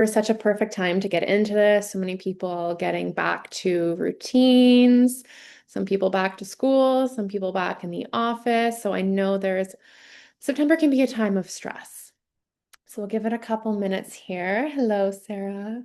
Such a perfect time to get into this. So many people getting back to routines, some people back to school, some people back in the office. So I know there's September can be a time of stress. So we'll give it a couple minutes here. Hello, Sarah.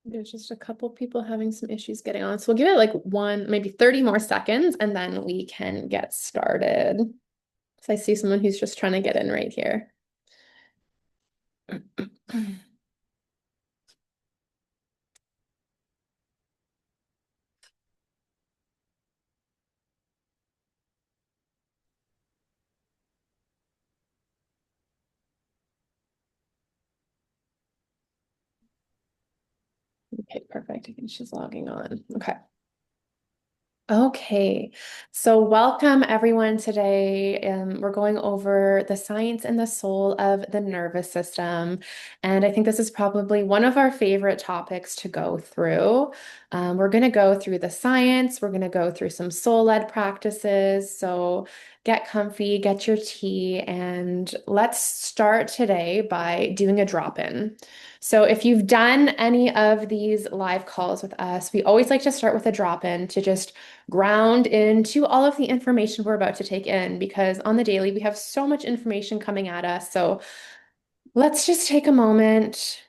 There's just a couple people having some issues getting on. So we'll give it like maybe 30 more seconds, and then we can get started. So I see someone who's just trying to get in right here. Okay, perfect. I think she's logging on. Okay. Okay, so welcome everyone today. We're going over the science and the soul of the nervous system. And I think this is probably one of our favorite topics to go through. We're going to go through the science, we're going to go through some soul-led practices. So get comfy, get your tea, and let's start today by doing a drop-in. So if you've done any of these live calls with us, we always like to start with a drop-in to just ground into all of the information we're about to take in because on the daily we have so much information coming at us. So let's just take a moment.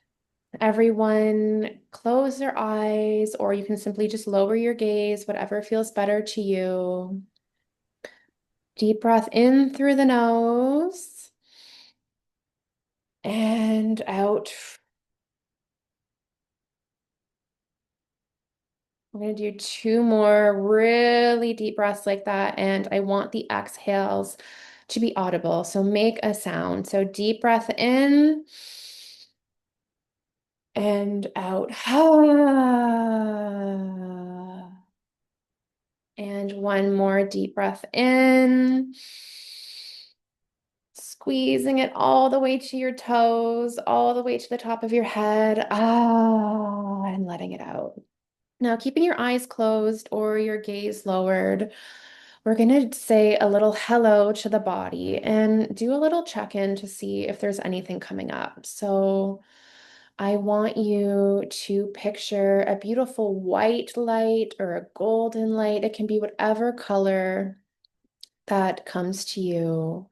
Everyone, close their eyes, or you can simply just lower your gaze, whatever feels better to you. Deep breath in through the nose and out. I'm going to do two more really deep breaths like that. And I want the exhales to be audible. So make a sound. So deep breath in and out. And one more deep breath in. Squeezing it all the way to your toes, all the way to the top of your head. And letting it out. Now, keeping your eyes closed or your gaze lowered, we're going to say a little hello to the body and do a little check-in to see if there's anything coming up. So I want you to picture a beautiful white light or a golden light. It can be whatever color that comes to you.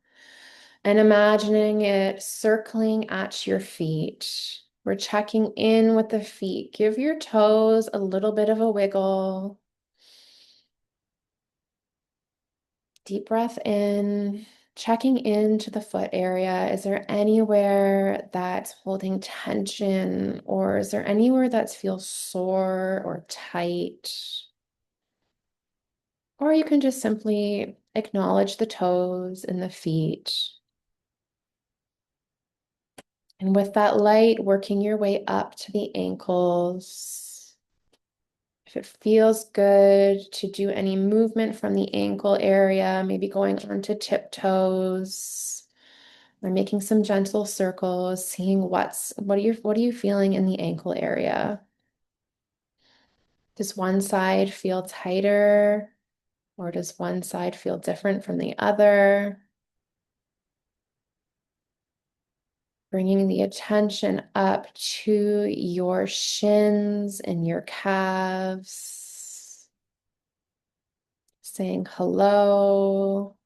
And imagining it circling at your feet. We're checking in with the feet. Give your toes a little bit of a wiggle. Deep breath in, checking into the foot area. Is there anywhere that's holding tension, or is there anywhere that feels sore or tight? Or you can just simply acknowledge the toes and the feet. And with that light, working your way up to the ankles. If it feels good to do any movement from the ankle area, maybe going onto tiptoes or making some gentle circles, seeing what are you feeling in the ankle area? Does one side feel tighter or does one side feel different from the other? Bringing the attention up to your shins and your calves, saying hello.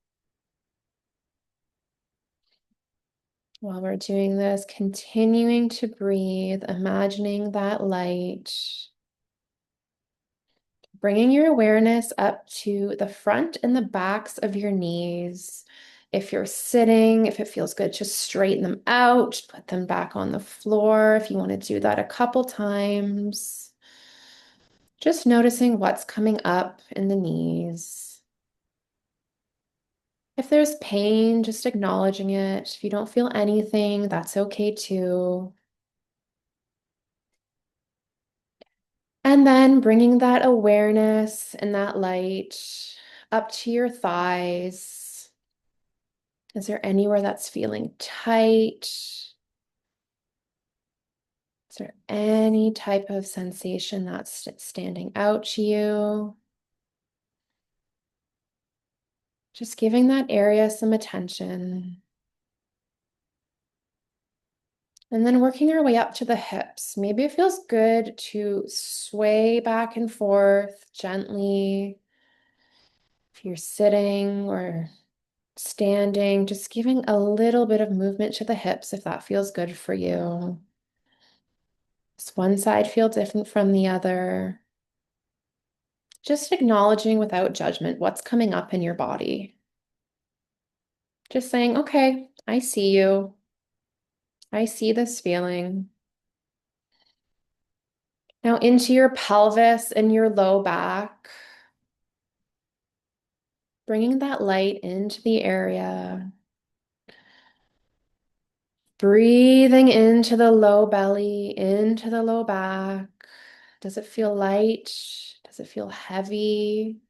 While we're doing this, continuing to breathe, imagining that light, bringing your awareness up to the front and the backs of your knees. If you're sitting, if it feels good, just straighten them out, put them back on the floor. If you want to do that a couple times, just noticing what's coming up in the knees. If there's pain, just acknowledging it. If you don't feel anything, that's okay too. And then bringing that awareness and that light up to your thighs. Is there anywhere that's feeling tight? Is there any type of sensation that's standing out to you? Just giving that area some attention. And then working our way up to the hips. Maybe it feels good to sway back and forth gently. If you're sitting or standing, just giving a little bit of movement to the hips if that feels good for you. Does one side feel different from the other? Just acknowledging without judgment what's coming up in your body. Just saying, okay, I see you. I see this feeling. Now into your pelvis and your low back, bringing that light into the area. Breathing into the low belly, into the low back. Does it feel light? Does it feel heavy?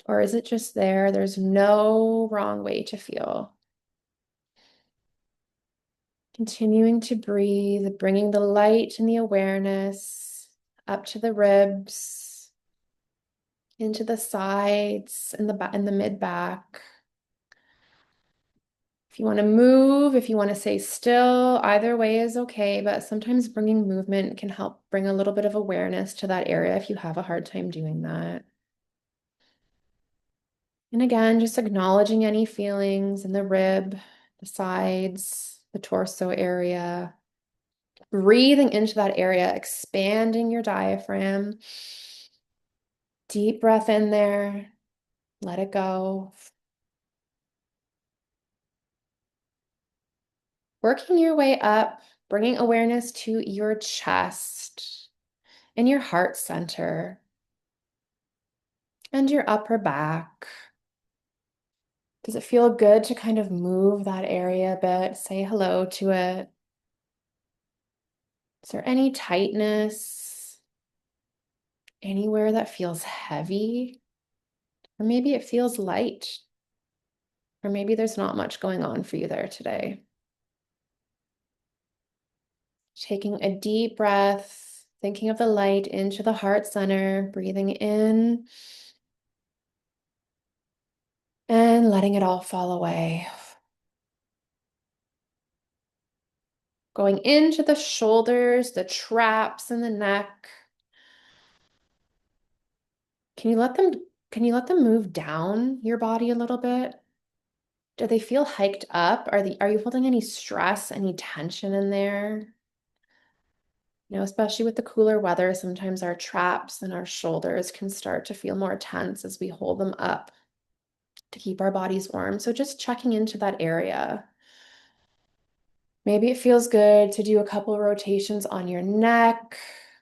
Or is it just there? There's no wrong way to feel. Continuing to breathe, bringing the light and the awareness up to the ribs, into the sides and the back and the mid back. If you want to move, if you want to stay still, either way is okay, but sometimes bringing movement can help bring a little bit of awareness to that area if you have a hard time doing that. And again, just acknowledging any feelings in the rib, the sides, the torso area. Breathing into that area, expanding your diaphragm. Deep breath in there. Let it go. Working your way up, bringing awareness to your chest and your heart center and your upper back. Does it feel good to kind of move that area a bit? Say hello to it. Is there any tightness? Anywhere that feels heavy? Or maybe it feels light. Or maybe there's not much going on for you there today. Taking a deep breath, thinking of the light into the heart center, breathing in and letting it all fall away. Going into the shoulders, the traps in the neck. Can you let them move down your body a little bit? Do they feel hiked up? Are you holding any stress, any tension in there? You know, especially with the cooler weather, sometimes our traps and our shoulders can start to feel more tense as we hold them up to keep our bodies warm. So just checking into that area. Maybe it feels good to do a couple of rotations on your neck,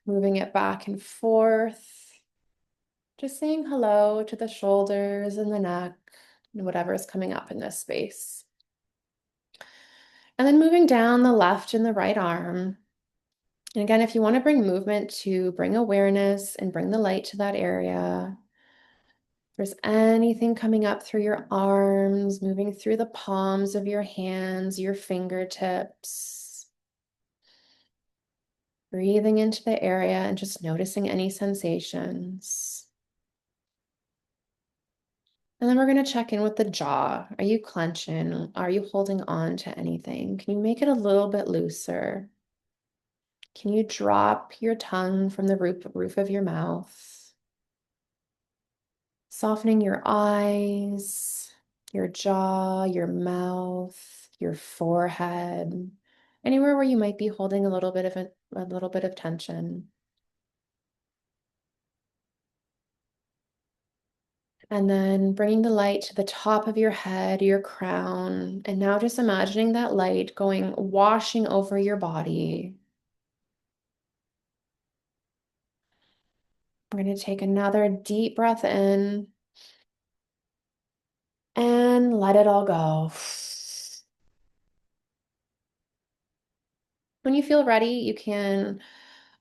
moving it back and forth. Just saying hello to the shoulders and the neck and whatever is coming up in this space. And then moving down the left and the right arm. And again, if you want to bring movement to bring awareness and bring the light to that area, if there's anything coming up through your arms, moving through the palms of your hands, your fingertips, breathing into the area and just noticing any sensations. And then we're going to check in with the jaw. Are you clenching? Are you holding on to anything? Can you make it a little bit looser? Can you drop your tongue from the roof of your mouth? Softening your eyes, your jaw, your mouth, your forehead, anywhere where you might be holding a little bit of a little bit of tension. And then bringing the light to the top of your head, your crown. And now just imagining that light going, washing over your body. We're going to take another deep breath in and let it all go. When you feel ready, you can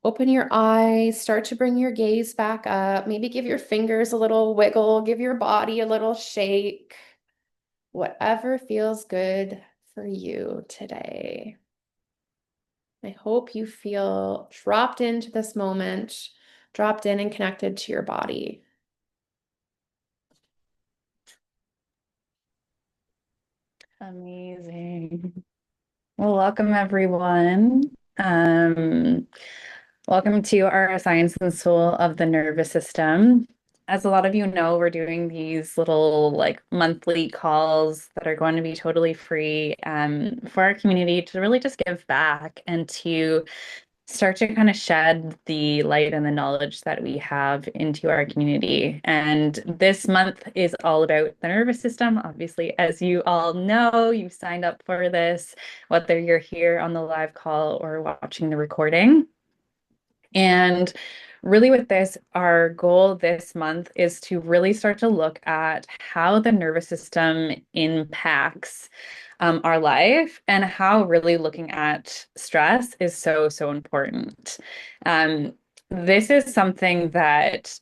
open your eyes, start to bring your gaze back up, maybe give your fingers a little wiggle, give your body a little shake, whatever feels good for you today. I hope you feel dropped into this moment, dropped in and connected to your body. Amazing. Well, welcome everyone. Um, Welcome to our Science and Soul of the Nervous System. As a lot of you know, we're doing these little like monthly calls that are going to be totally free for our community to really just give back and to start to kind of shed the light and the knowledge that we have into our community. And this month is all about the nervous system. Obviously, as you all know, you signed up for this, whether you're here on the live call or watching the recording. And really, with this, our goal this month is to really start to look at how the nervous system impacts our life and how really looking at stress is so, so important. Um, this is something that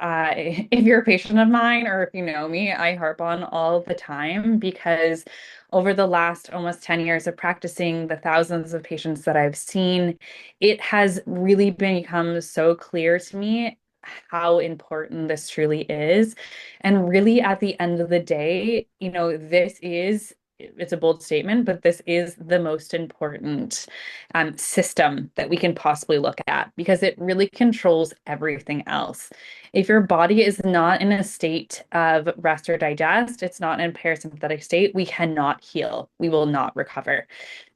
if you're a patient of mine or if you know me, I harp on all the time because over the last almost 10 years of practicing the thousands of patients that I've seen, it has really become so clear to me how important this truly is. And really, at the end of the day, it's a bold statement, but this is the most important system that we can possibly look at because it really controls everything else. If your body is not in a state of rest or digest, it's not in a parasympathetic state, we cannot heal. We will not recover.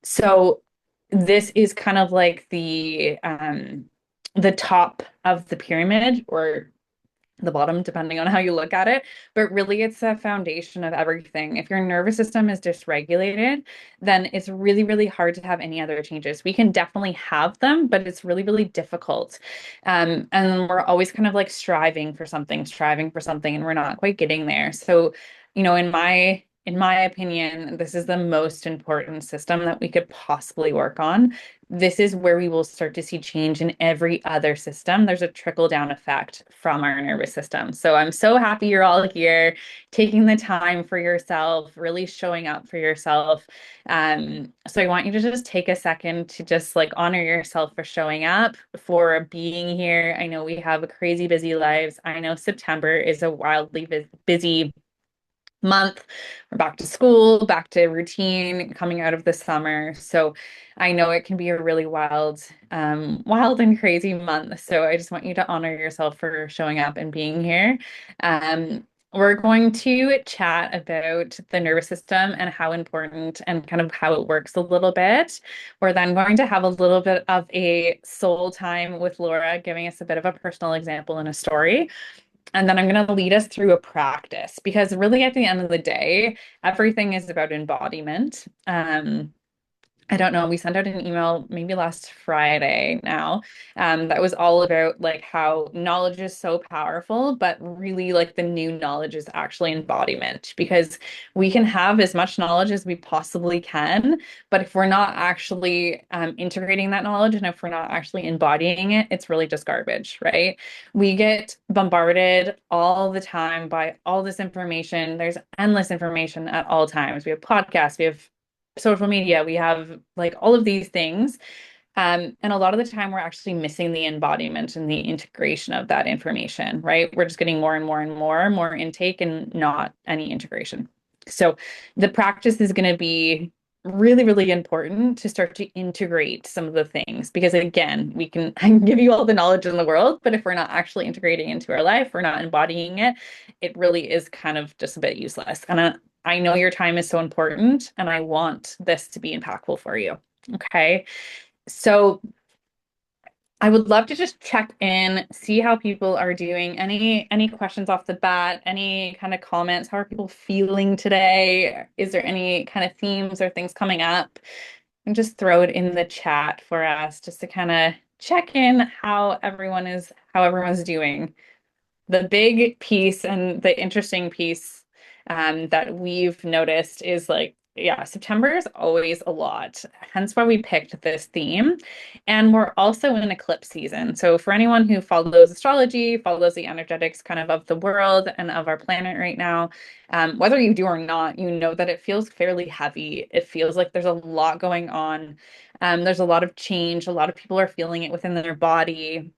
So this is kind of like the top of the pyramid or the bottom, depending on how you look at it. But really, it's a foundation of everything. If your nervous system is dysregulated, then it's really, really hard to have any other changes. We can definitely have them, but it's really, really difficult. And we're always kind of like striving for something, and we're not quite getting there. So, in my opinion, this is the most important system that we could possibly work on. This is where we will start to see change in every other system. There's a trickle down effect from our nervous system. So I'm so happy you're all here, taking the time for yourself, really showing up for yourself. So I want you to just take a second to just like honor yourself for showing up, for being here. I know we have crazy busy lives. I know September is a wildly busy month. We're back to school, back to routine, coming out of the summer. So I know it can be a really wild and crazy month. So I just want you to honor yourself for showing up and being here. We're going to chat about the nervous system and how important and kind of how it works a little bit. We're then going to have a little bit of a soul time with Laura, giving us a bit of a personal example and a story. And then I'm going to lead us through a practice because really at the end of the day, everything is about embodiment. I don't know. We sent out an email maybe last Friday now, that was all about like how knowledge is so powerful, but really like the new knowledge is actually embodiment because we can have as much knowledge as we possibly can, but if we're not actually integrating that knowledge and if we're not actually embodying it, it's really just garbage, right? We get bombarded all the time by all this information. There's endless information at all times. We have podcasts, we have social media, we have like all of these things. And a lot of the time, we're actually missing the embodiment and the integration of that information, right? We're just getting more and more and more intake and not any integration. So the practice is going to be really, really important to start to integrate some of the things because again, I can give you all the knowledge in the world, but if we're not actually integrating into our life, we're not embodying it, it really is kind of just a bit useless. And I know your time is so important and I want this to be impactful for you. Okay. So I would love to just check in, see how people are doing. Any questions off the bat? Any kind of comments? How are people feeling today? Is there any kind of themes or things coming up? And just throw it in the chat for us just to kind of check in how everyone's doing. The big piece and the interesting piece that we've noticed is like, yeah, September is always a lot. Hence why we picked this theme. And we're also in eclipse season. So for anyone who follows astrology, follows the energetics kind of the world and of our planet right now, whether you do or not, you know that it feels fairly heavy. It feels like there's a lot going on. There's a lot of change. A lot of people are feeling it within their body.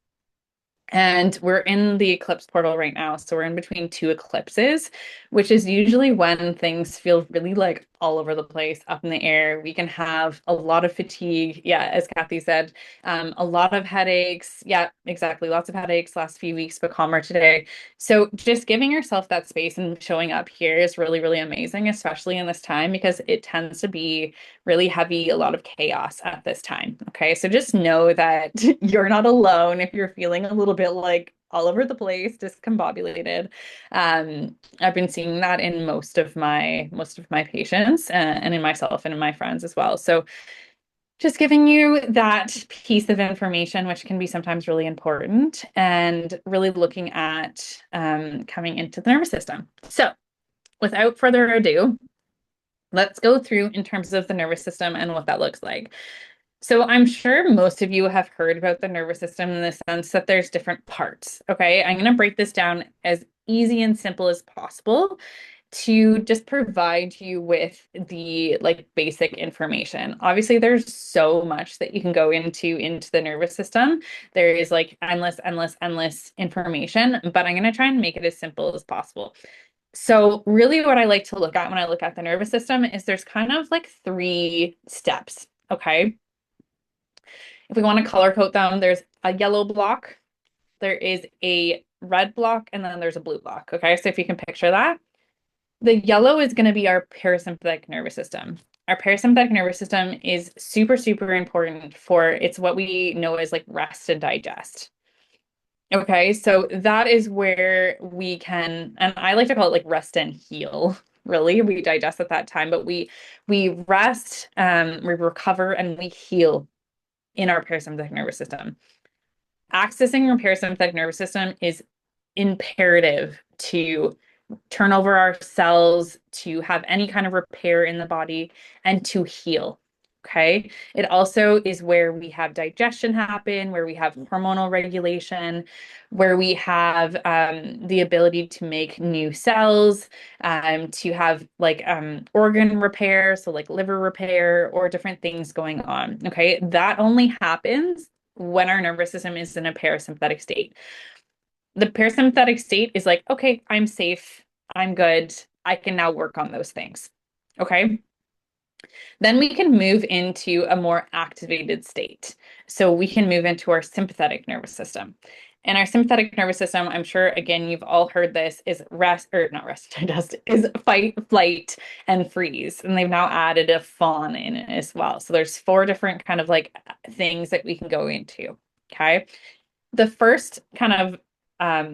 And we're in the eclipse portal right now. So we're in between two eclipses, which is usually when things feel really like all over the place, up in the air. We can have a lot of fatigue. Yeah, as Kathy said, a lot of headaches. Yeah, exactly. Lots of headaches last few weeks, but calmer today. So just giving yourself that space and showing up here is really, really amazing, especially in this time because it tends to be really heavy, a lot of chaos at this time. Okay. So just know that you're not alone if you're feeling a little bit like all over the place, discombobulated. I've been seeing that in most of my patients and in myself and in my friends as well. So just giving you that piece of information, which can be sometimes really important, and really looking at coming into the nervous system. So without further ado, let's go through in terms of the nervous system and what that looks like. So I'm sure most of you have heard about the nervous system in the sense that there's different parts. Okay, I'm going to break this down as easy and simple as possible to just provide you with the like basic information. Obviously, there's so much that you can go into the nervous system. There is like endless information, but I'm going to try and make it as simple as possible. So really what I like to look at when I look at the nervous system is there's kind of like three steps, okay? If we want to color code them, there's a yellow block, there is a red block, and then there's a blue block, okay? So if you can picture that, the yellow is going to be our parasympathetic nervous system. Our parasympathetic nervous system is super, super important for it's what we know as like rest and digest. Okay, so that is where we can, and I like to call it like rest and heal. Really, we digest at that time, but we rest, we recover, and we heal in our parasympathetic nervous system. Accessing our parasympathetic nervous system is imperative to turn over our cells, to have any kind of repair in the body, and to heal. Okay. It also is where we have digestion happen, where we have hormonal regulation, where we have the ability to make new cells, to have like organ repair, so like liver repair or different things going on. Okay. That only happens when our nervous system is in a parasympathetic state. The parasympathetic state is like, okay, I'm safe, I'm good, I can now work on those things. Okay. Then we can move into a more activated state. So we can move into our sympathetic nervous system. And our sympathetic nervous system, I'm sure, again, you've all heard this, is rest, or not rest, digest, is fight, flight, and freeze. And they've now added a fawn in it as well. So there's four different kind of like things that we can go into. Okay. The first kind of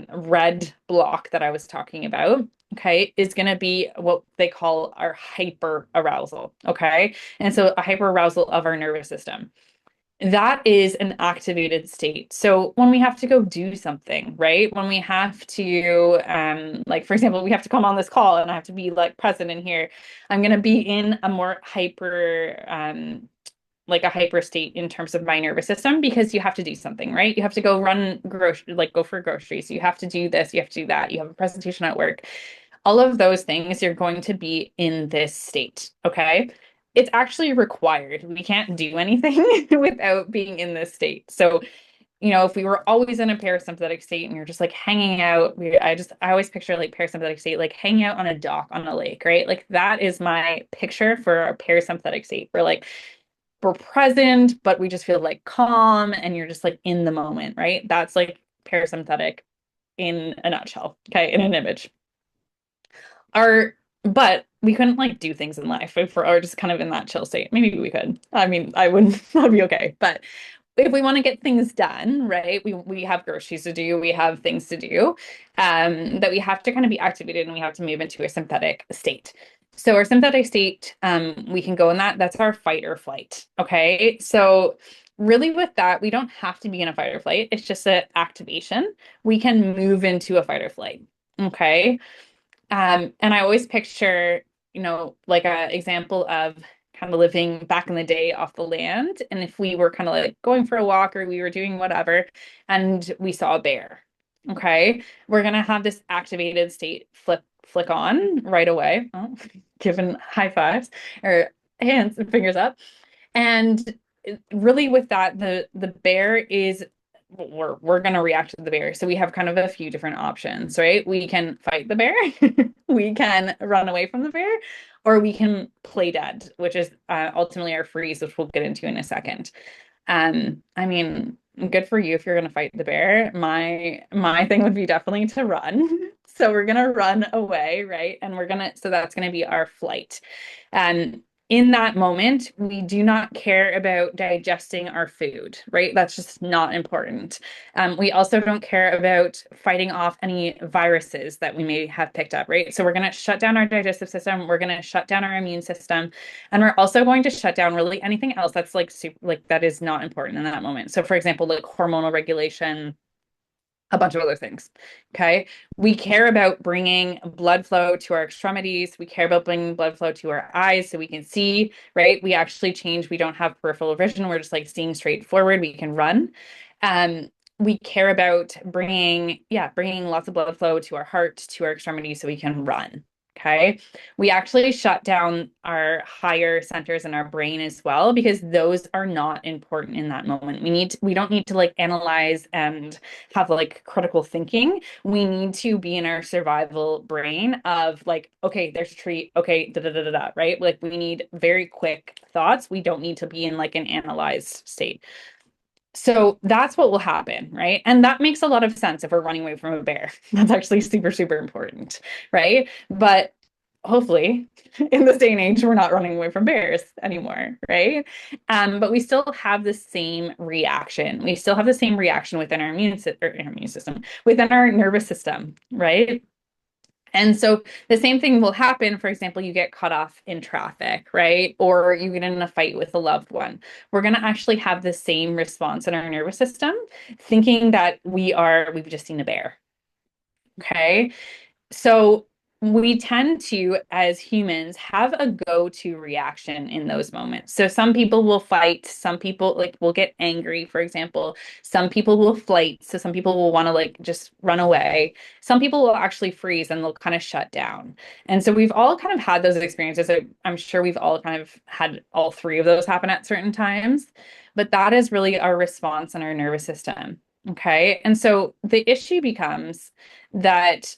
red block that I was talking about, okay, is going to be what they call our hyper arousal, okay? And so a hyper arousal of our nervous system. That is an activated state. So when we have to go do something, right? When we have to, like, for example, we have to come on this call and I have to be like present in here, I'm going to be in a more hyper, like a hyper state in terms of my nervous system because you have to do something, right? You have to go run grocery, like go for groceries. You have to do this, you have to do that. You have a presentation at work. All of those things, you're going to be in this state, okay? It's actually required. We can't do anything without being in this state. So, if we were always in a parasympathetic state and you're just like hanging out, I always picture like parasympathetic state, like hanging out on a dock on a lake, right? Like that is my picture for a parasympathetic state. We're present, but we just feel like calm and you're just like in the moment, right? That's like parasympathetic in a nutshell, okay, in an image. But we couldn't like do things in life if we're just kind of in that chill state. Maybe we could. I mean, I wouldn't, that'd be okay. But if we want to get things done, right? We have groceries to do, we have things to do, that we have to kind of be activated and we have to move into a sympathetic state. So our sympathetic state, we can go in that. That's our fight or flight. Okay. So really with that, we don't have to be in a fight or flight. It's just an activation. We can move into a fight or flight. Okay. And I always picture, like a example of kind of living back in the day off the land. And if we were kind of like going for a walk or we were doing whatever, and we saw a bear, okay, we're gonna have this activated state flick on right away. Oh, giving high fives or hands and fingers up. And really with that, the bear is we're going to react to the bear. So we have kind of a few different options, right? We can fight the bear, we can run away from the bear, or we can play dead, which is ultimately our freeze, which we'll get into in a second. I mean, good for you if you're going to fight the bear. My thing would be definitely to run. So we're going to run away, right? And so that's going to be our flight. And in that moment, we do not care about digesting our food, right? That's just not important. We also don't care about fighting off any viruses that we may have picked up, right? So we're going to shut down our digestive system. We're going to shut down our immune system. And we're also going to shut down really anything else that's like super, like that is not important in that moment. So for example, like hormonal regulation, a bunch of other things. Okay. We care about bringing blood flow to our extremities. We care about bringing blood flow to our eyes so we can see, right? We actually change. We don't have peripheral vision. We're just like seeing straight forward. We can run. We care about bringing lots of blood flow to our heart, to our extremities so we can run. Okay. We actually shut down our higher centers in our brain as well because those are not important in that moment. We don't need to like analyze and have like critical thinking. We need to be in our survival brain of like, okay, there's a tree. Okay, da da da da da, right? Like we need very quick thoughts. We don't need to be in like an analyzed state. So that's what will happen, right? And that makes a lot of sense if we're running away from a bear. That's actually super, super important, right? But hopefully, in this day and age, we're not running away from bears anymore, right? But we still have the same reaction. We still have the same reaction within our immune system, within our nervous system, right? And so the same thing will happen. For example, you get cut off in traffic, right? Or you get in a fight with a loved one. We're going to actually have the same response in our nervous system, thinking that we've just seen a bear. Okay. So we tend to, as humans, have a go-to reaction in those moments. So some people will fight, some people like will get angry, for example. Some people will flight, so some people will want to like just run away. Some people will actually freeze and they'll kind of shut down. And so we've all kind of had those experiences. I'm sure we've all kind of had all three of those happen at certain times, but that is really our response in our nervous system. Okay. And so the issue becomes that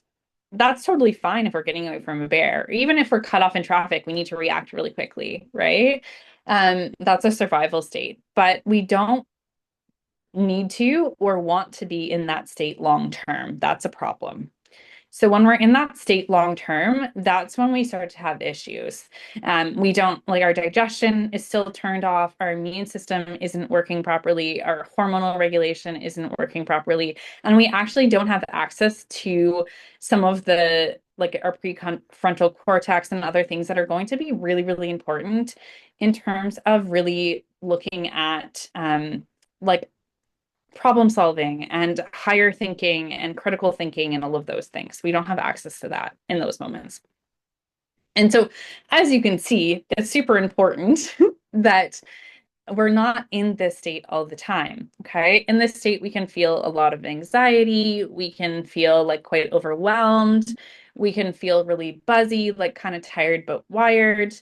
that's totally fine if we're getting away from a bear. Even if we're cut off in traffic, we need to react really quickly, right? That's a survival state, but we don't need to or want to be in that state long term. That's a problem. So when we're in that state long term, that's when we start to have issues. We don't like our digestion is still turned off, our immune system isn't working properly, our hormonal regulation isn't working properly, and we actually don't have access to some of the like our prefrontal cortex and other things that are going to be really, really important in terms of really looking at like problem solving and higher thinking and critical thinking and all of those things. We don't have access to that in those moments. And so, as you can see, it's super important that we're not in this state all the time. Okay. In this state, we can feel a lot of anxiety. We can feel like quite overwhelmed. We can feel really buzzy, like kind of tired but wired.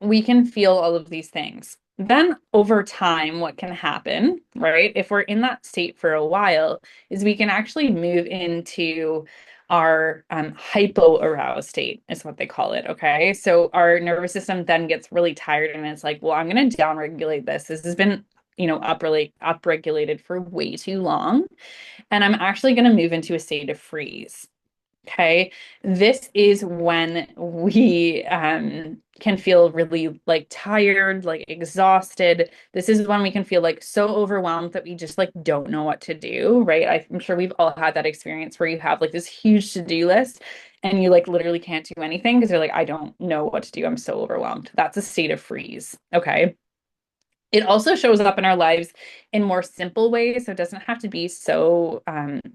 We can feel all of these things. Then over time, what can happen, right? If we're in that state for a while, is we can actually move into our hypo-aroused state is what they call it. Okay. So our nervous system then gets really tired and it's like, well, I'm going to downregulate this. This has been, upregulated for way too long. And I'm actually going to move into a state of freeze. Okay. This is when we can feel really like tired, like exhausted. This is when we can feel like so overwhelmed that we just like don't know what to do, right? I'm sure we've all had that experience where you have like this huge to-do list and you like literally can't do anything because you're like, I don't know what to do. I'm so overwhelmed. That's a state of freeze. Okay. It also shows up in our lives in more simple ways. So it doesn't have to be so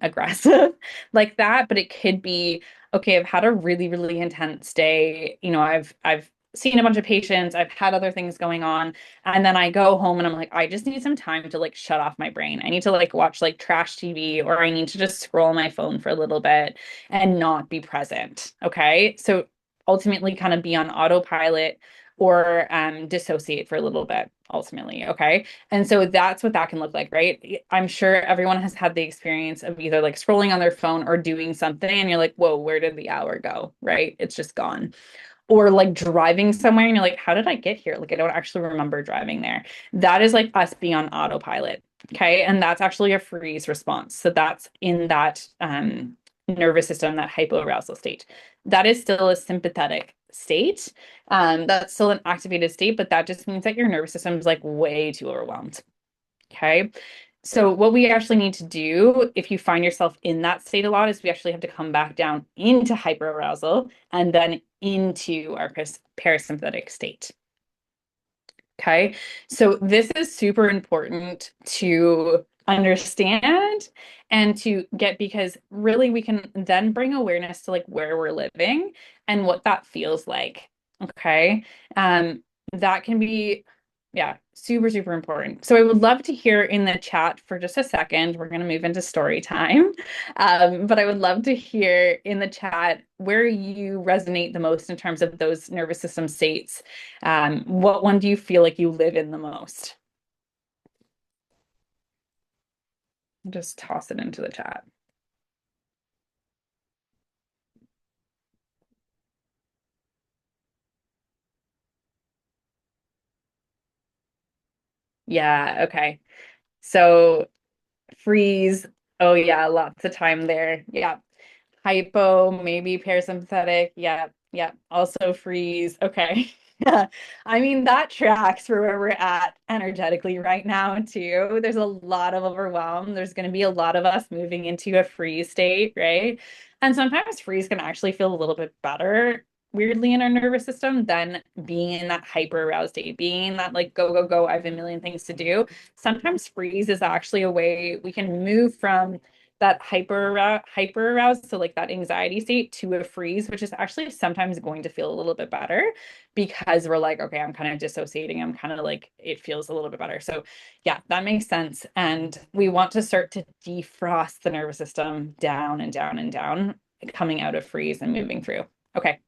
aggressive like that, but it could be, okay, I've had a really, really intense day. You know, I've seen a bunch of patients, I've had other things going on, and then I go home and I'm like, I just need some time to like shut off my brain. I need to like watch like trash TV, or I need to just scroll my phone for a little bit and not be present. Okay. So ultimately kind of be on autopilot or dissociate for a little bit ultimately. Okay. And so that's what that can look like, right? I'm sure everyone has had the experience of either like scrolling on their phone or doing something and you're like, whoa, where did the hour go? Right? It's just gone. Or like driving somewhere and you're like, how did I get here? Like, I don't actually remember driving there. That is like us being on autopilot. Okay. And that's actually a freeze response. So that's in that nervous system, that hypoarousal state. That is still a sympathetic state. That's still an activated state, but that just means that your nervous system is like way too overwhelmed. Okay. So what we actually need to do if you find yourself in that state a lot is we actually have to come back down into hyperarousal and then into our parasympathetic state. Okay. So this is super important to understand and to get because really we can then bring awareness to like where we're living and what that feels like. Okay. That can be, yeah, super, super important. So I would love to hear in the chat for just a second. We're going to move into story time. But I would love to hear in the chat where you resonate the most in terms of those nervous system states. What one do you feel like you live in the most? Just toss it into the chat. Yeah, okay. So freeze. Oh yeah, lots of time there. Yeah. Hypo, maybe parasympathetic. Yeah, yeah. Also freeze. Okay. Yeah. I mean, that tracks for where we're at energetically right now, too. There's a lot of overwhelm. There's going to be a lot of us moving into a freeze state, right? And sometimes freeze can actually feel a little bit better, weirdly, in our nervous system than being in that hyper aroused state, being in that like go, go, go, I have a million things to do. Sometimes freeze is actually a way we can move from that hyper aroused, so like that anxiety state, to a freeze, which is actually sometimes going to feel a little bit better because we're like, okay, I'm kind of dissociating. I'm kind of like, it feels a little bit better. So yeah, that makes sense. And we want to start to defrost the nervous system down and down and down, coming out of freeze and moving through. Okay.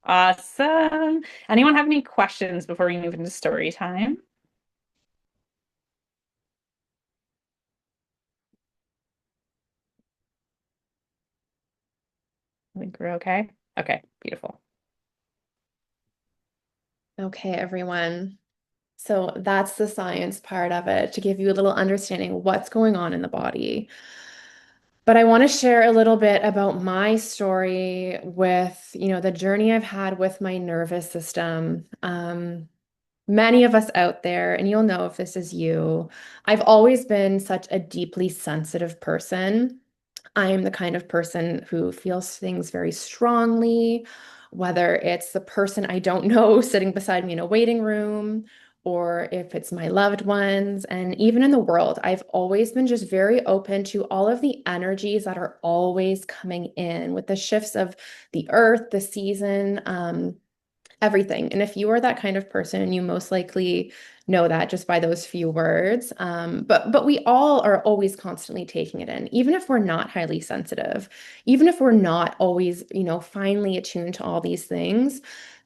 Awesome. Anyone have any questions before we move into story time? I think we're okay. Okay, beautiful. Okay, everyone. So that's the science part of it to give you a little understanding of what's going on in the body. But I want to share a little bit about my story with, the journey I've had with my nervous system. Many of us out there, and you'll know if this is you, I've always been such a deeply sensitive person. I am the kind of person who feels things very strongly, whether it's the person I don't know sitting beside me in a waiting room, or if it's my loved ones. And even in the world, I've always been just very open to all of the energies that are always coming in with the shifts of the earth, the season. Everything. And if you are that kind of person, you most likely know that just by those few words. But we all are always constantly taking it in, even if we're not highly sensitive, even if we're not always, finely attuned to all these things.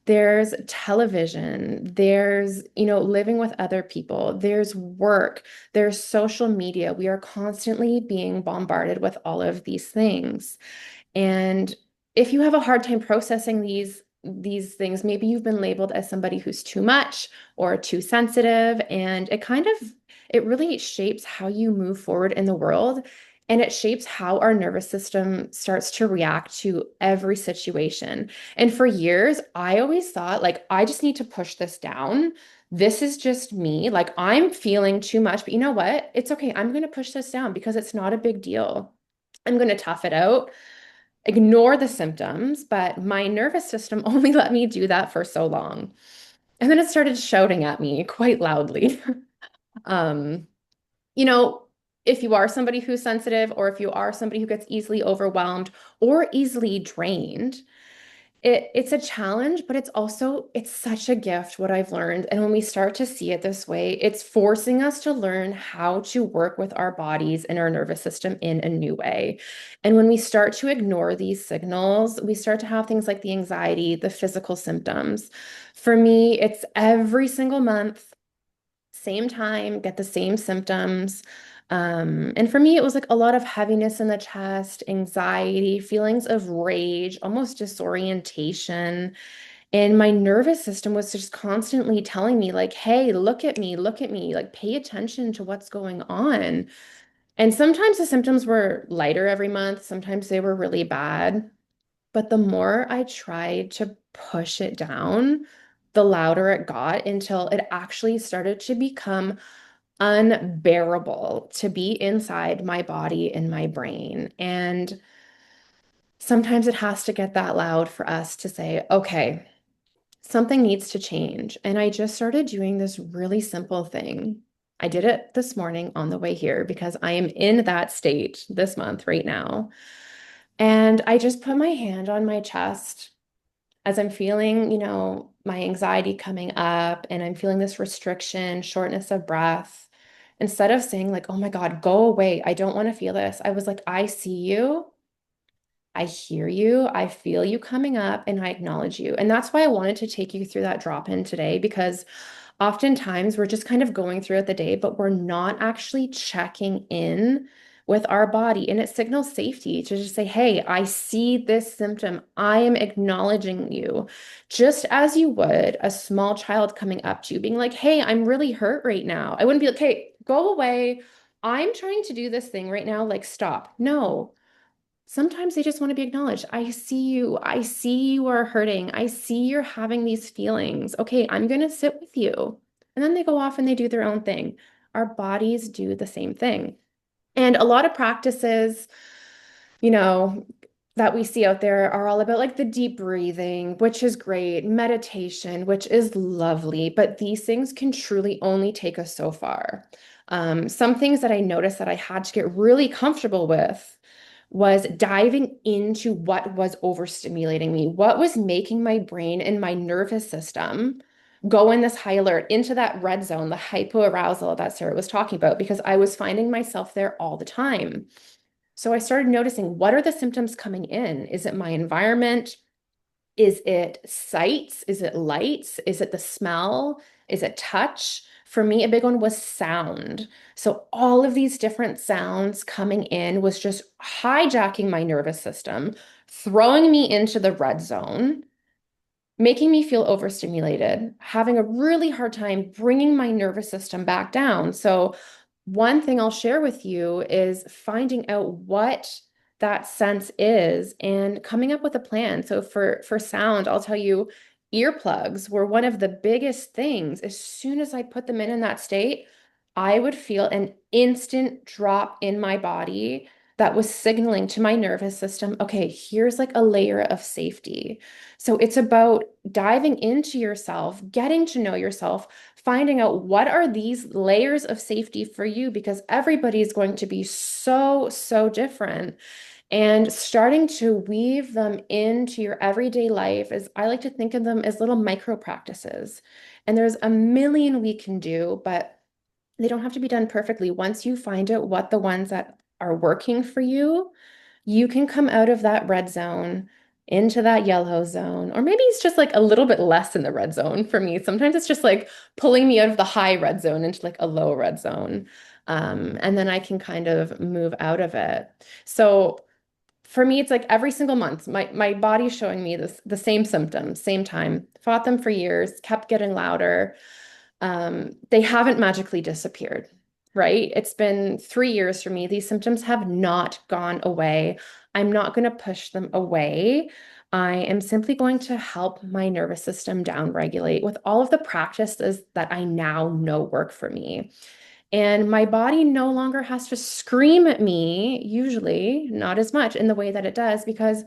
There's television, there's, living with other people, there's work, there's social media. We are constantly being bombarded with all of these things. And if you have a hard time processing these things, maybe you've been labeled as somebody who's too much or too sensitive, and it really shapes how you move forward in the world And it shapes how our nervous system starts to react to every situation. And for years, I always thought, like, I just need to push this down. This is just me. Like, I'm feeling too much, but you know what? It's okay. I'm going to push this down because it's not a big deal. I'm going to tough it out, ignore the symptoms, but my nervous system only let me do that for so long. And then it started shouting at me quite loudly. Um, you know, if you are somebody who's sensitive, or if you are somebody who gets easily overwhelmed or easily drained, it's a challenge, but it's such a gift what I've learned. And when we start to see it this way, it's forcing us to learn how to work with our bodies and our nervous system in a new way. And when we start to ignore these signals, we start to have things like the anxiety, the physical symptoms. For me, it's every single month, same time, get the same symptoms. And for me, it was like a lot of heaviness in the chest, anxiety, feelings of rage, almost disorientation. And my nervous system was just constantly telling me, like, hey, look at me, like, pay attention to what's going on. And sometimes the symptoms were lighter every month, sometimes they were really bad. But the more I tried to push it down, the louder it got until it actually started to become unbearable to be inside my body and my brain. And sometimes it has to get that loud for us to say, okay, something needs to change. And I just started doing this really simple thing. I did it this morning on the way here because I am in that state this month right now. And I just put my hand on my chest as I'm feeling, my anxiety coming up and I'm feeling this restriction, shortness of breath. Instead of saying, like, oh my God, go away, I don't want to feel this, I was like, I see you. I hear you. I feel you coming up and I acknowledge you. And that's why I wanted to take you through that drop in today, because oftentimes we're just kind of going throughout the day, but we're not actually checking in with our body. And it signals safety to just say, hey, I see this symptom. I am acknowledging you, just as you would a small child coming up to you, being like, hey, I'm really hurt right now. I wouldn't be like, hey, go away. I'm trying to do this thing right now. Like, stop. No. Sometimes they just want to be acknowledged. I see you. I see you are hurting. I see you're having these feelings. Okay, I'm going to sit with you. And then they go off and they do their own thing. Our bodies do the same thing. And a lot of practices, you know, that we see out there are all about like the deep breathing, which is great, meditation, which is lovely, but these things can truly only take us so far. Some things that I noticed that I had to get really comfortable with was diving into what was overstimulating me, what was making my brain and my nervous system go in this high alert, into that red zone, the hypoarousal that Sarah was talking about, because I was finding myself there all the time. So I started noticing, what are the symptoms coming in? Is it my environment? Is it sights? Is it lights? Is it the smell? Is it touch? For me, a big one was sound. So all of these different sounds coming in was just hijacking my nervous system, throwing me into the red zone, making me feel overstimulated, having a really hard time bringing my nervous system back down. So, one thing I'll share with you is finding out what that sense is and coming up with a plan. So for sound, I'll tell you, earplugs were one of the biggest things. As soon as I put them in that state, I would feel an instant drop in my body that was signaling to my nervous system, okay, here's like a layer of safety. So it's about diving into yourself, getting to know yourself, finding out what are these layers of safety for you, because everybody is going to be so, so different. And starting to weave them into your everyday life, as I like to think of them as little micro practices. And there's a million we can do, but they don't have to be done perfectly. Once you find out what the ones that are working for you, you can come out of that red zone into that yellow zone. Or maybe it's just like a little bit less in the red zone for me. Sometimes it's just like pulling me out of the high red zone into like a low red zone. And then I can kind of move out of it. So for me, it's like every single month, my body's showing me the same symptoms, same time. Fought them for years, kept getting louder. They haven't magically disappeared. right? It's been 3 years for me. These symptoms have not gone away. I'm not going to push them away. I am simply going to help my nervous system down regulate with all of the practices that I now know work for me. And my body no longer has to scream at me, usually, not as much in the way that it does, because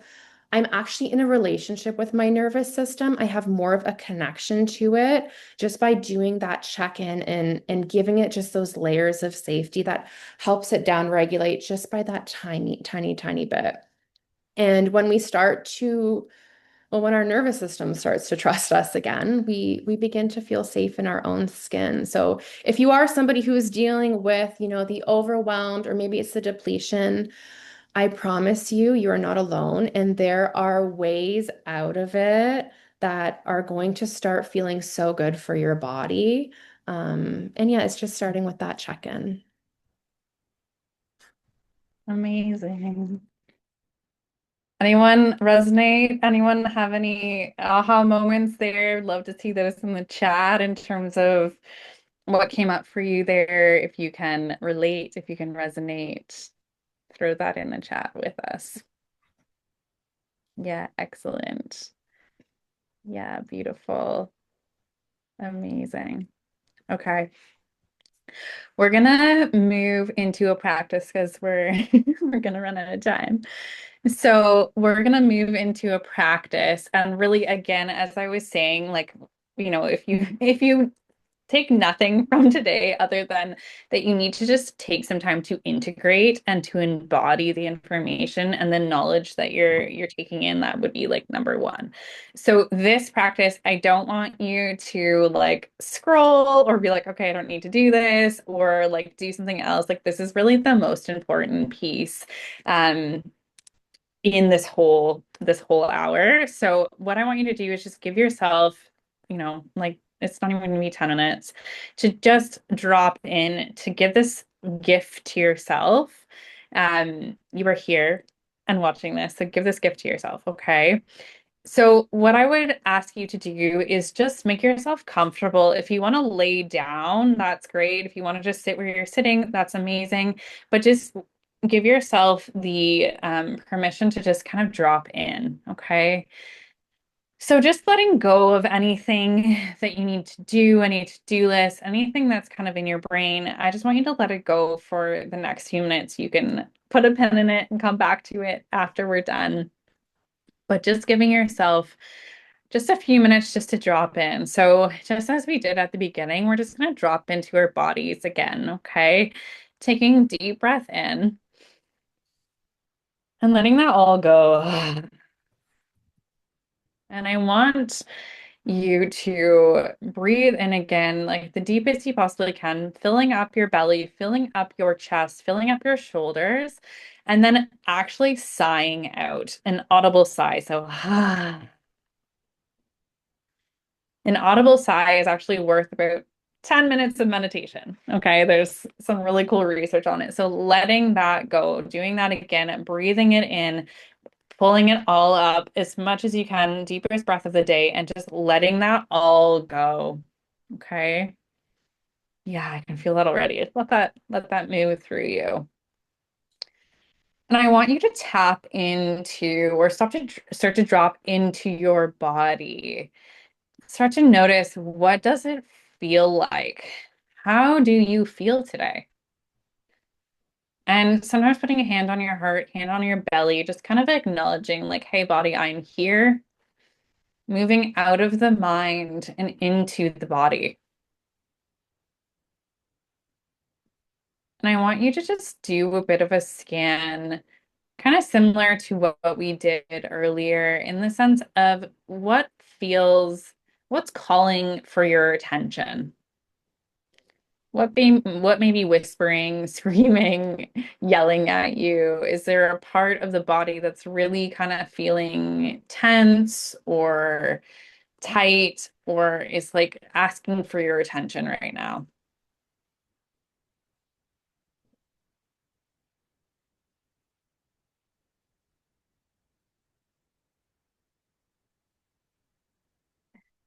I'm actually in a relationship with my nervous system. I have more of a connection to it just by doing that check-in and giving it just those layers of safety that helps it down regulate just by that tiny, tiny, tiny bit. And when we start to well, when our nervous system starts to trust us again, we begin to feel safe in our own skin. So if you are somebody who is dealing with, the overwhelmed or maybe it's the depletion, I promise you, you are not alone. And there are ways out of it that are going to start feeling so good for your body. And yeah, it's just starting with that check-in. Amazing. Anyone resonate? Anyone have any aha moments there? Love to see those in the chat in terms of what came up for you there. If you can relate, if you can resonate, throw that in the chat with us. Yeah, excellent. Yeah, beautiful. Amazing. Okay. We're gonna move into a practice because we're we're gonna run out of time. So we're gonna move into a practice and really again, as I was saying, like, if you take nothing from today other than that you need to just take some time to integrate and to embody the information and the knowledge that you're taking in. That would be like number one. So this practice, I don't want you to like scroll or be like, okay, I don't need to do this or like do something else. Like this is really the most important piece. Um, in this whole hour. So what I want you to do is just give yourself, like it's not even going to be 10 minutes to just drop in to give this gift to yourself. You are here and watching this, so give this gift to yourself, okay? So what I would ask you to do is just make yourself comfortable. If you want to lay down, that's great. If you want to just sit where you're sitting, that's amazing. But just give yourself the permission to just kind of drop in, okay? So just letting go of anything that you need to do, any to-do list, anything that's kind of in your brain. I just want you to let it go for the next few minutes. You can put a pin in it and come back to it after we're done, but just giving yourself just a few minutes just to drop in. So just as we did at the beginning, we're just going to drop into our bodies again, okay? Taking a deep breath in and letting that all go. And I want you to breathe in again, like the deepest you possibly can, filling up your belly, filling up your chest, filling up your shoulders, and then actually sighing out an audible sigh. So, an audible sigh is actually worth about 10 minutes of meditation. Okay, there's some really cool research on it. So letting that go, doing that again, breathing it in, pulling it all up as much as you can, deepest breath of the day, and just letting that all go. Okay. Yeah, I can feel that already. Let that move through you. And I want you to tap into or start to drop into your body. Start to notice, what does it feel like? How do you feel today? And sometimes putting a hand on your heart, hand on your belly, just kind of acknowledging, like, hey, body, I'm here, moving out of the mind and into the body. And I want you to just do a bit of a scan, kind of similar to what we did earlier, in the sense of what's calling for your attention. What may be whispering, screaming, yelling at you? Is there a part of the body that's really kind of feeling tense or tight or is like asking for your attention right now?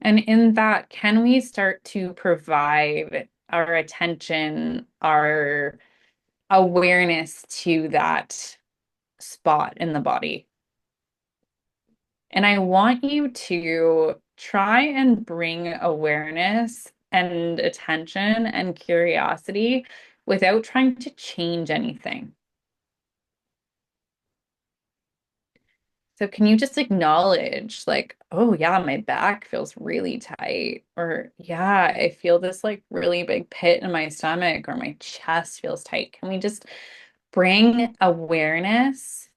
And in that, can we start to provide our attention, our awareness to that spot in the body. And I want you to try and bring awareness and attention and curiosity without trying to change anything. So can you just acknowledge like, oh yeah, my back feels really tight, or yeah, I feel this like really big pit in my stomach, or my chest feels tight. Can we just bring awareness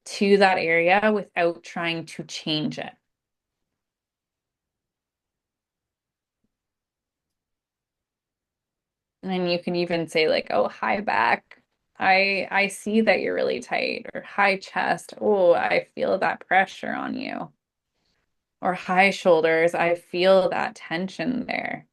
to that area without trying to change it? And then you can even say like, oh, hi back. I see that you're really tight, or hi chest. Oh, I feel that pressure on you. Or hi shoulders. I feel that tension there.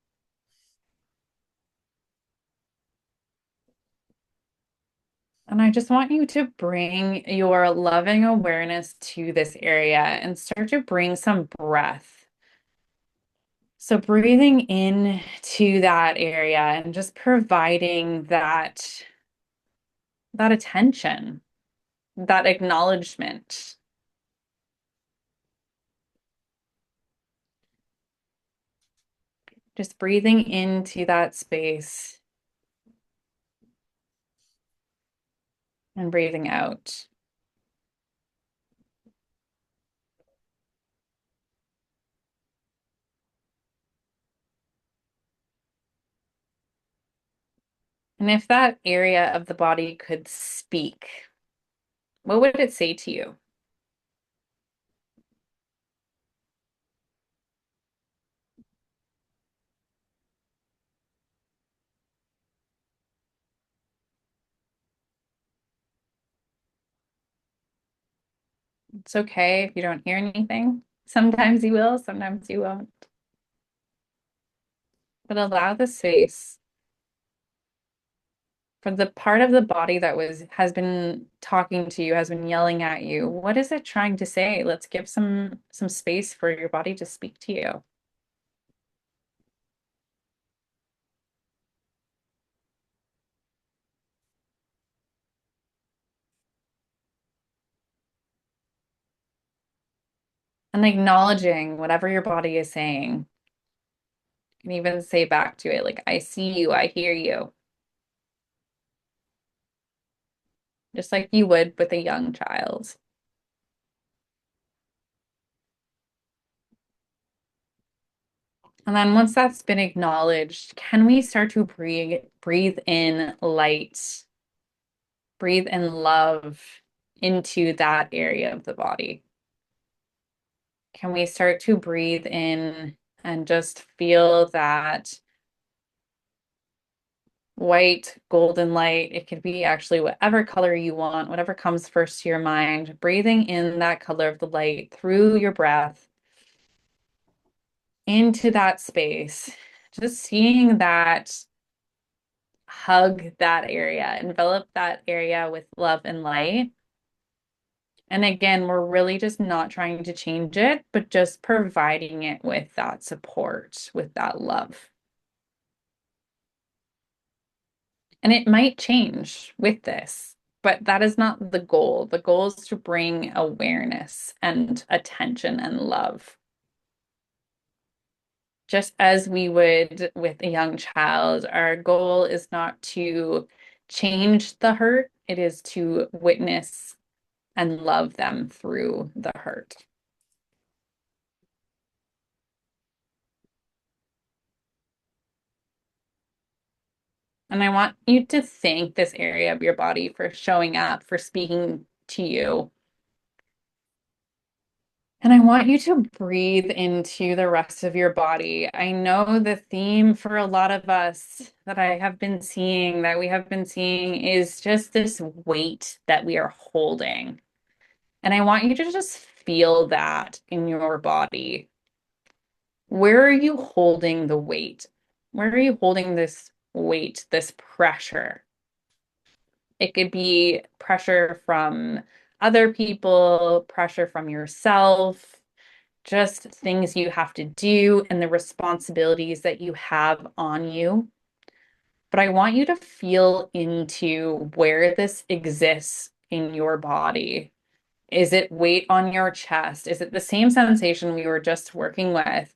And I just want you to bring your loving awareness to this area and start to bring some breath. So breathing in to that area and just providing that attention, that acknowledgement. Just breathing into that space and breathing out. And if that area of the body could speak, what would it say to you? It's okay if you don't hear anything. Sometimes you will, sometimes you won't. But allow the space for the part of the body that has been talking to you, has been yelling at you. What is it trying to say? Let's give some space for your body to speak to you. And acknowledging whatever your body is saying. You can even say back to it, like, I see you, I hear you. Just like you would with a young child. And then once that's been acknowledged, can we start to breathe in light, breathe in love into that area of the body? Can we start to breathe in and just feel that white, golden light? It could be actually whatever color you want, whatever comes first to your mind, breathing in that color of the light through your breath into that space, just seeing that hug that area, envelop that area with love and light. And again, we're really just not trying to change it, but just providing it with that support, with that love. And it might change with this, but that is not the goal. The goal is to bring awareness and attention and love. Just as we would with a young child, our goal is not to change the hurt, it is to witness and love them through the hurt. And I want you to thank this area of your body for showing up, for speaking to you. And I want you to breathe into the rest of your body. I know the theme for a lot of us that I have been seeing, that we have been seeing, is just this weight that we are holding. And I want you to just feel that in your body. Where are you holding the weight? Where are you holding this weight, this pressure? It could be pressure from other people, pressure from yourself. just things you have to do and the responsibilities that you have on you. But I want you to feel into where this exists in your body. Is it weight on your chest? Is it the same sensation we were just working with?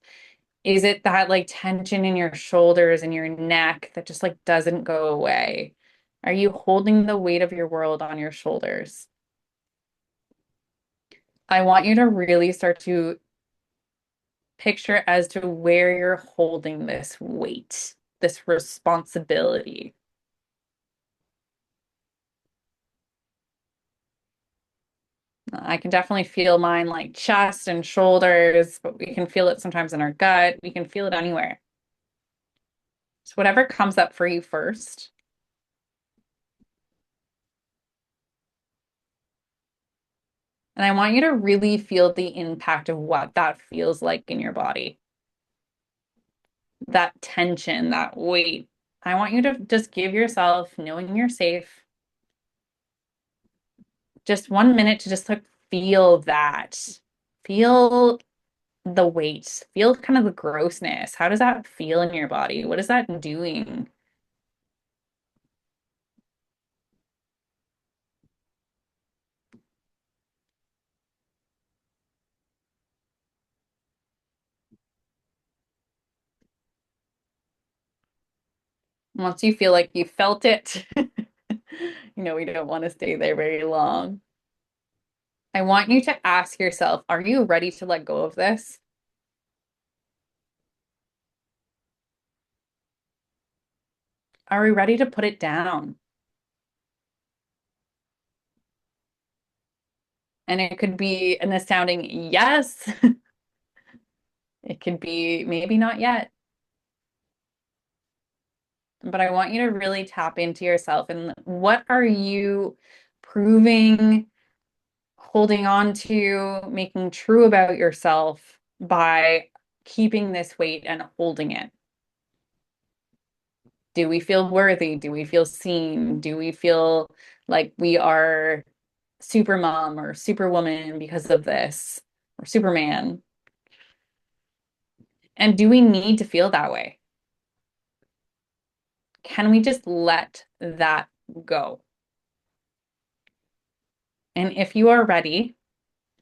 Is it that like tension in your shoulders and your neck that just like doesn't go away? Are you holding the weight of your world on your shoulders? I want you to really start to picture as to where you're holding this weight, this responsibility. I can definitely feel mine like chest and shoulders, but we can feel it sometimes in our gut. We can feel it anywhere. So whatever comes up for you first. And I want you to really feel the impact of what that feels like in your body. That tension, that weight. I want you to just give yourself, knowing you're safe, just 1 minute to just like feel that. Feel the weight, feel kind of the grossness. How does that feel in your body? What is that doing? Once you feel like you felt it, we don't want to stay there very long. I want you to ask yourself, are you ready to let go of this? Are we ready to put it down? And it could be an astounding yes. It could be maybe not yet. But I want you to really tap into yourself and what are you proving, holding on to, making true about yourself by keeping this weight and holding it? Do we feel worthy? Do we feel seen? Do we feel like we are super mom or superwoman because of this or superman? And do we need to feel that way? Can we just let that go? And if you are ready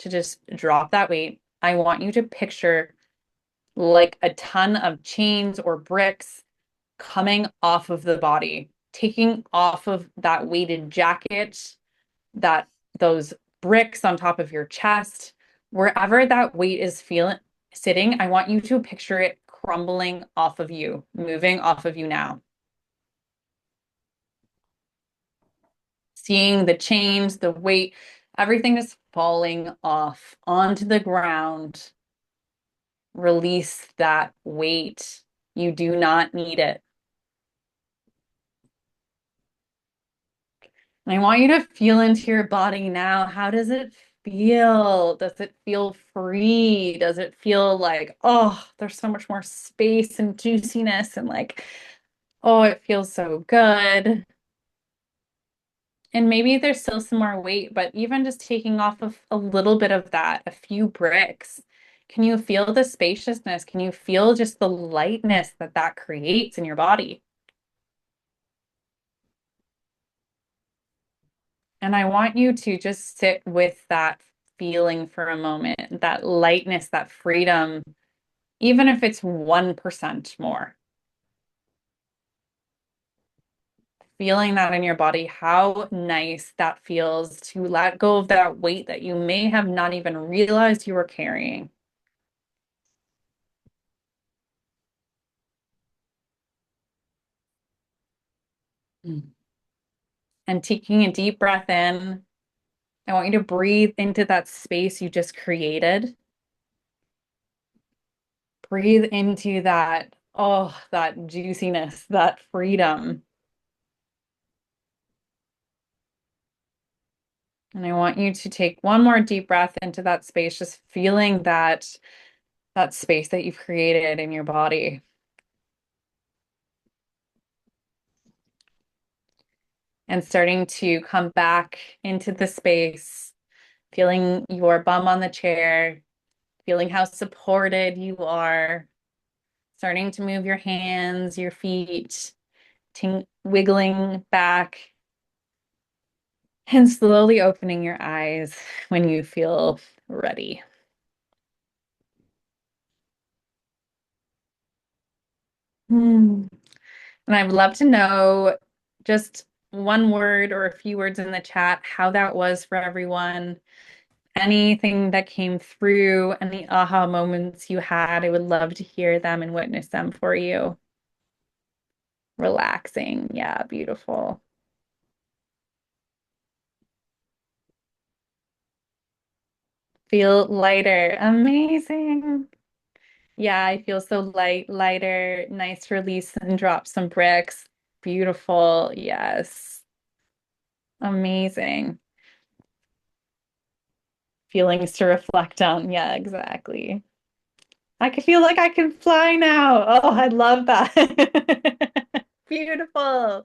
to just drop that weight, I want you to picture like a ton of chains or bricks coming off of the body, taking off of that weighted jacket, that those bricks on top of your chest, wherever that weight is feeling sitting, I want you to picture it crumbling off of you, moving off of you now. Seeing the chains, the weight, everything is falling off onto the ground. Release that weight. You do not need it. And I want you to feel into your body now. How does it feel? Does it feel free? Does it feel like, oh, there's so much more space and juiciness and like, oh, it feels so good. And maybe there's still some more weight, but even just taking off of a little bit of that, a few bricks, can you feel the spaciousness? Can you feel just the lightness that that creates in your body? And I want you to just sit with that feeling for a moment, that lightness, that freedom, even if it's 1% more. Feeling that in your body, how nice that feels to let go of that weight that you may have not even realized you were carrying. Mm. And taking a deep breath in, I want you to breathe into that space you just created. Breathe into that, oh, that juiciness, that freedom. And I want you to take one more deep breath into that space, just feeling that space that you've created in your body. And starting to come back into the space, feeling your bum on the chair, feeling how supported you are, starting to move your hands, your feet, wiggling back, and slowly opening your eyes when you feel ready. Hmm. And I'd love to know just one word or a few words in the chat, how that was for everyone. Anything that came through, any aha moments you had, I would love to hear them and witness them for you. Relaxing. Yeah, beautiful. Feel lighter. Amazing. Yeah, I feel so lighter, nice release and drop some bricks. Beautiful. Yes. Amazing. Feelings to reflect on. Yeah, exactly. I can feel like I can fly now. Oh, I love that. Beautiful.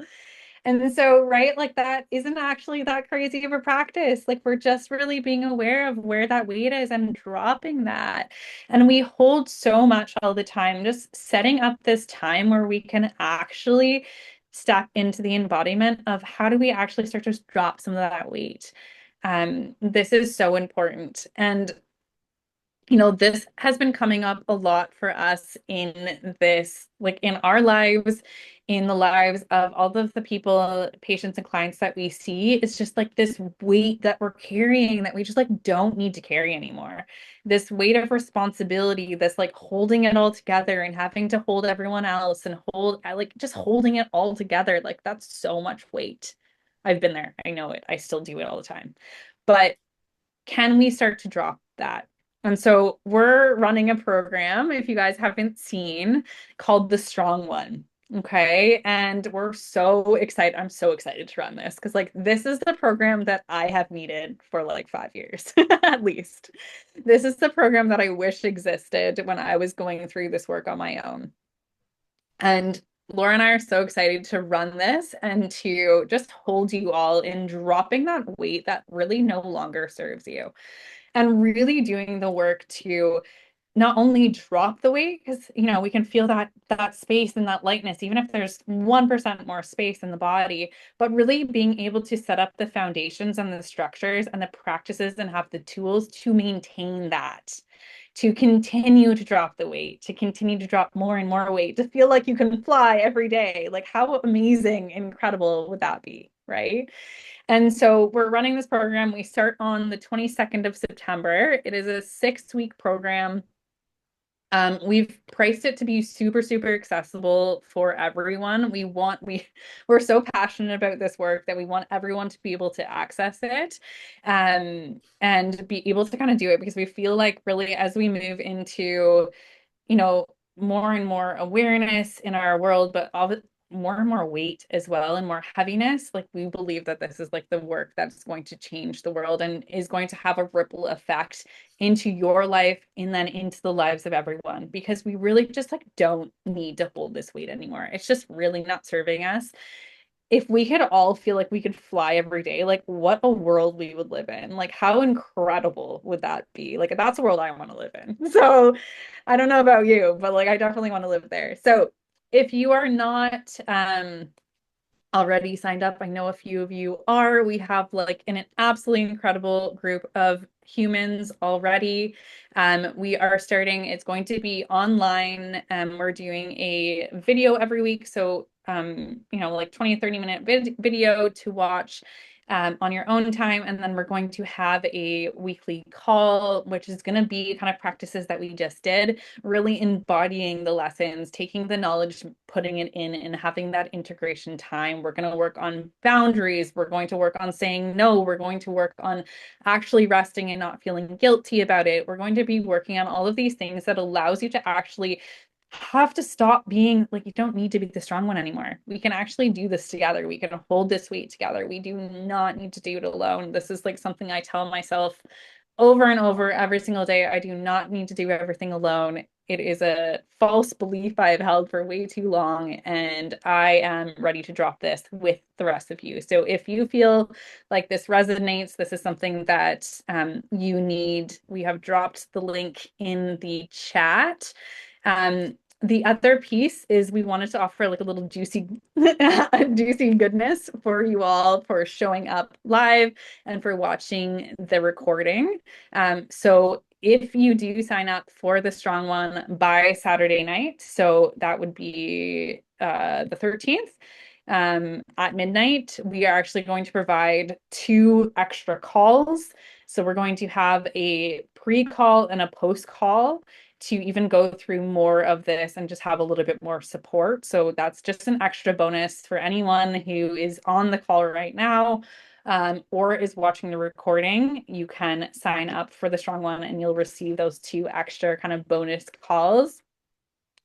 And so, right, like that isn't actually that crazy of a practice. Like we're just really being aware of where that weight is and dropping that. And we hold so much all the time, just setting up this time where we can actually step into the embodiment of how do we actually start to drop some of that weight. This is so important. And this has been coming up a lot for us in this, like in our lives, in the lives of all of the people, patients and clients that we see. It's just like this weight that we're carrying that we just like don't need to carry anymore. This weight of responsibility, this like holding it all together and having to hold everyone else and like just holding it all together. Like that's so much weight. I've been there. I know it. I still do it all the time. But can we start to drop that? And so we're running a program, if you guys haven't seen, called The Strong One. Okay. And we're so excited. I'm so excited to run this because, like, this is the program that I have needed for like 5 years at least. This is the program that I wish existed when I was going through this work on my own. And Laura and I are so excited to run this and to just hold you all in dropping that weight that really no longer serves you and really doing the work to not only drop the weight because we can feel that space and that lightness even if there's 1% more space in the body, but really being able to set up the foundations and the structures and the practices and have the tools to maintain that, to continue to drop the weight, to continue to drop more and more weight, to feel like you can fly every day. Like how amazing, incredible would that be, right? And so we're running this program. We start on the 22nd of September. It is a 6-week program. We've priced it to be super, super accessible for everyone. We're so passionate about this work that we want everyone to be able to access it, and be able to kind of do it because we feel like really as we move into you know, more and more awareness in our world, but all more and more weight as well and more heaviness. Like we believe that this is like the work that's going to change the world and is going to have a ripple effect into your life and then into the lives of everyone because we really just like don't need to hold this weight anymore. It's just really not serving us. If we could all feel like we could fly every day, like what a world we would live in. Like how incredible would that be? Like that's a world I want to live in. So I don't know about you, but like I definitely want to live there. So if you are not already signed up, I know a few of you are. We have like an absolutely incredible group of humans already. We are starting, it's going to be online. We're doing a video every week. So, like 20, 30-minute video to watch on your own time. And then we're going to have a weekly call, which is going to be kind of practices that we just did, really embodying the lessons, taking the knowledge, putting it in, and having that integration time. We're going to work on boundaries. We're going to work on saying no. We're going to work on actually resting and not feeling guilty about it. We're going to be working on all of these things that allows you to actually have to stop being like you don't need to be the strong one anymore. We can actually do this together. We can hold this weight together. We do not need to do it alone. This is like something I tell myself over and over every single day. I do not need to do everything alone. it is a false belief I've held for way too long, and I am ready to drop this with the rest of you. So if you feel like this resonates, this is something that you need, we have dropped the link in the chat. The other piece is we wanted to offer like a little juicy, juicy goodness for you all for showing up live and for watching the recording. So if you do sign up for the Strong One by Saturday night, so that would be the 13th, at midnight, we are actually going to provide 2 extra calls. So we're going to have a pre-call and a post-call to even go through more of this and just have a little bit more support. So that's just an extra bonus for anyone who is on the call right now, or is watching the recording. You can sign up for the Strong One and you'll receive those 2 extra kind of bonus calls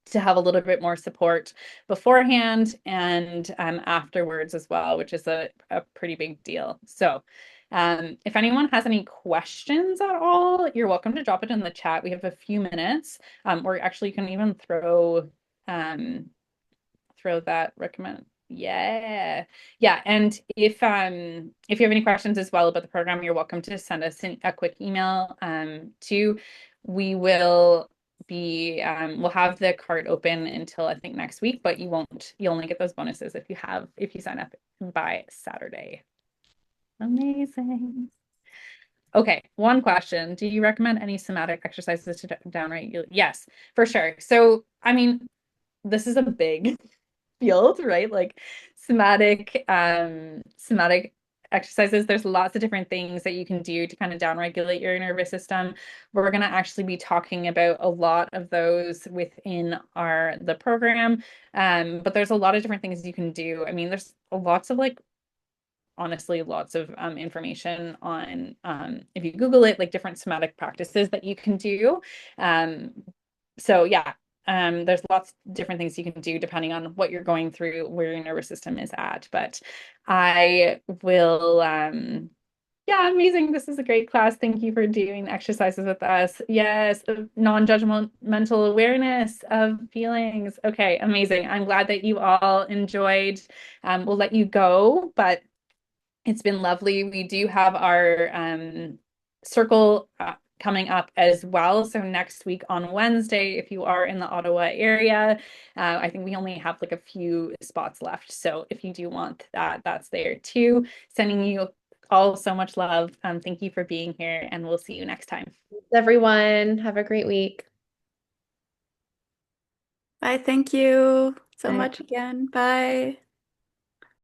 to have a little bit more support beforehand and afterwards as well, which is a pretty big deal. So if anyone has any questions at all, you're welcome to drop it in the chat. We have a few minutes, or actually you can even um, throw that recommend. Yeah. Yeah. And if you have any questions as well about the program, you're welcome to send us a quick email to we will be we'll have the cart open until I think next week, but you only get those bonuses if you sign up by Saturday. Amazing. Okay, one question. Do you recommend any somatic exercises to downregulate? Yes, for sure. So, I mean, this is a big field, right? Like somatic exercises. There's lots of different things that you can do to kind of downregulate your nervous system. We're going to actually be talking about a lot of those within the program. But there's a lot of different things you can do. I mean, there's lots of like honestly lots of information on if you Google it, like different somatic practices that you can do. Um, so yeah, there's lots of different things you can do depending on what you're going through, where your nervous system is at. But I will, yeah, amazing. This is a great class. Thank you for doing exercises with us. Yes, non-judgmental awareness of feelings. Okay, amazing. I'm glad that you all enjoyed. We'll let you go, but it's been lovely. We do have our circle coming up as well. So next week on Wednesday, if you are in the Ottawa area, I think we only have like a few spots left. So if you do want that, that's there too. Sending you all so much love. Thank you for being here, and we'll see you next time. Everyone, have a great week. Bye. Thank you so Bye. much again. Bye.